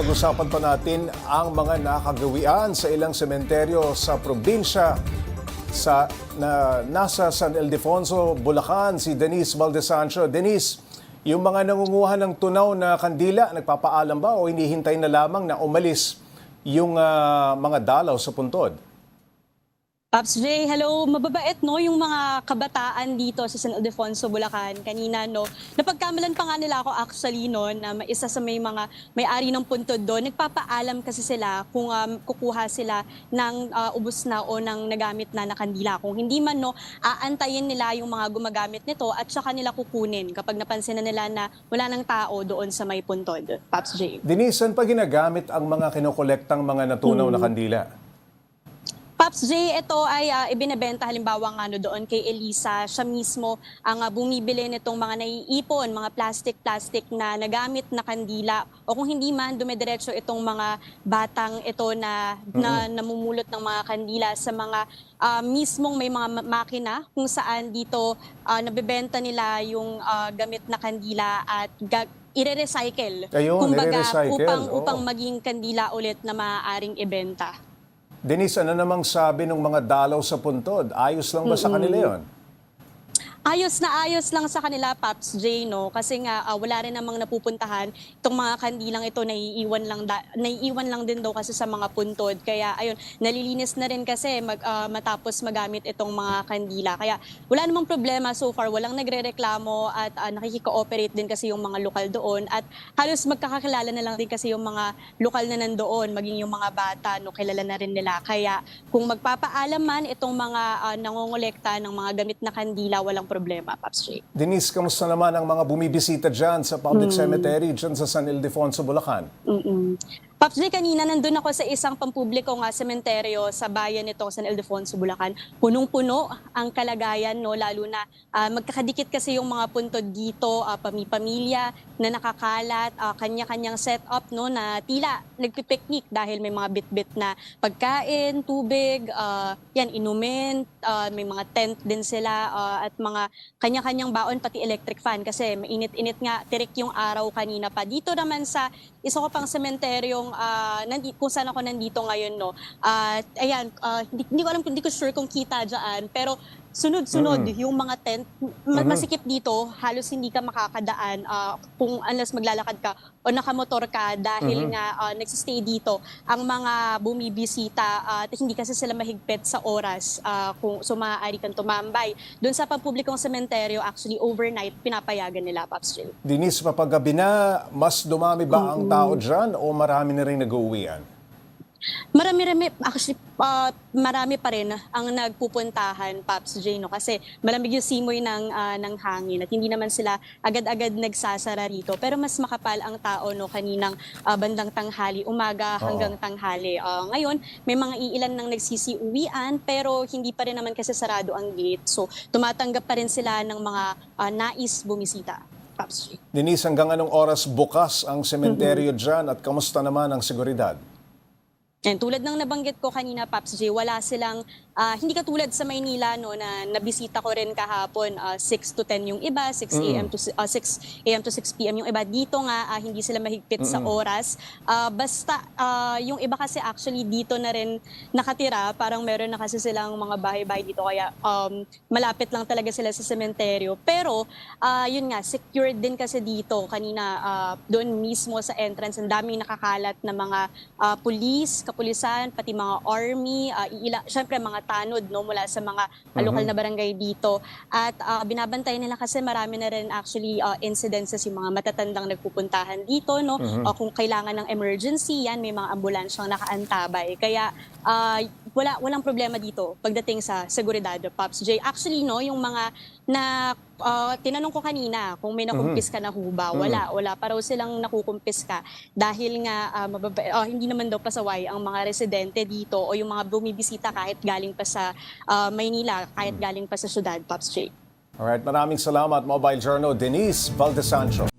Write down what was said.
Pag-usapan pa natin ang mga nakagawian sa ilang sementeryo sa probinsya nasa San Ildefonso, Bulacan, si Denise Valdesancho. Denise, yung mga nangunguha ng tunaw na kandila, nagpapaalam ba o hinihintay na lamang na umalis yung mga dalaw sa puntod? Pops J, hello. Mababait no yung mga kabataan dito sa San Ildefonso, Bulacan. Kanina no, napagkamalan pa nga nila ako actually no na isa sa may-ari ng puntod doon. Nagpapaalam kasi sila kung kukuha sila ng ubos na o ng nagamit na kandila. Kung hindi man no, aantayin nila yung mga gumagamit nito at saka nila kukunin kapag napansin na nila na wala nang tao doon sa may puntod. Pops J. Denise, saan pa ginagamit ang mga kinokolektang mga natunaw na kandila? Pops J, ito ay ibinebenta halimbawa nga doon kay Elisa. Siya mismo ang bumibili nitong mga naiipon, mga plastic na nagamit na kandila. O kung hindi man, dumidiretso itong mga batang ito na namumulot ng mga kandila sa mga mismong may mga makina kung saan dito nabebenta nila yung gamit na kandila at i-recycle. Ayun, kumbaga, i-recycle. upang maging kandila ulit na maaaring ibenta. Denise, ano namang sabi ng mga dalaw sa puntod? Ayos lang ba sa kanila yon? Ayos lang sa kanila, Pops J, no? Kasi nga wala rin namang napupuntahan. Itong mga kandilang ito naiiwan lang din daw kasi sa mga puntod. Kaya ayun, nalilinis na rin kasi matapos magamit itong mga kandila. Kaya wala namang problema so far. Walang nagrereklamo at nakikiko-operate din kasi yung mga lokal doon. At halos magkakakilala na lang din kasi yung mga lokal na nandoon, maging yung mga bata, no, kilala na rin nila. Kaya kung magpapaalam man itong mga nangongolekta ng mga gamit na kandila, walang problema, Pops J. Denise, kamusta naman ang mga bumibisita dyan sa public cemetery dyan sa San Ildefonso, Bulacan? Pops J, kanina nandun ako sa isang pampublikong sementeryo sa bayan nitong San Ildefonso, Bulacan. Punong-puno ang kalagayan, no? Lalo na magkakadikit kasi yung mga puntod dito, pamilya na nakakalat, kanya-kanyang setup, no, na tila nagpipiknik dahil may mga bit-bit na pagkain, tubig, inumin, may mga tent din sila at mga kanya-kanyang baon, pati electric fan kasi mainit-init nga, tirik yung araw kanina pa. Dito naman sa isa ko pang sementeryong kung saan ako nandito ngayon, no. Hindi ko alam, hindi ko sure kung kita dyan, pero sunod-sunod yung mga tent. Masikip dito, halos hindi ka makakadaan kung unless maglalakad ka o nakamotor ka dahil nga nagsistay dito ang mga bumibisita at hindi kasi sila mahigpit sa oras kung maaari kang tumambay. Doon sa pampublikong sementeryo, actually overnight, pinapayagan nila, Pops Jill. Denise, kapag gabi na, mas dumami ba ang tao dyan o marami na rin nag-uwian? Marami pa rin ang nagpupuntahan, Pops J, no? Kasi malamig yung simoy ng hangin at hindi naman sila agad-agad nagsasara rito. Pero mas makapal ang tao, no, kaninang bandang tanghali, umaga hanggang tanghali. Ngayon, may mga iilan nang nagsisiuwian pero hindi pa rin naman kasi sarado ang gate. So, tumatanggap pa rin sila ng mga nais bumisita. Pops J. Denise, hanggang anong oras bukas ang sementeryo dyan at kamusta naman ang seguridad? And tulad ng nabanggit ko kanina, Pops J, wala silang, hindi katulad sa Maynila, no, na nabisita ko rin kahapon, 6 to 10 yung iba, 6 a.m. to 6 p.m. yung iba. Dito nga, hindi sila mahigpit sa oras. Basta, yung iba kasi actually dito na rin nakatira, parang meron na kasi silang mga bahay-bahay dito, kaya malapit lang talaga sila sa sementeryo. Pero, yun nga, secured din kasi dito. Kanina, doon mismo sa entrance, ang daming nakakalat na mga police, kapulisan, pati mga army, syempre mga tanod, no, mula sa mga lokal na barangay dito. At binabantayan nila kasi marami na rin actually incidences yung mga matatandang nagpupuntahan dito, no. Kung kailangan ng emergency, yan, may mga ambulansyang nakaantabay. Kaya walang problema dito pagdating sa seguridad, Pops J. Actually, no, yung mga tinanong ko kanina kung may nakumpis ka na huba. Wala pa raw silang nakukumpis ka dahil nga hindi naman daw pasaway ang mga residente dito o yung mga bumibisita kahit galing pa sa Maynila, kahit galing pa sa syudad, Pops J. Alright, maraming salamat, Mobile Journal Denise Valdesancho.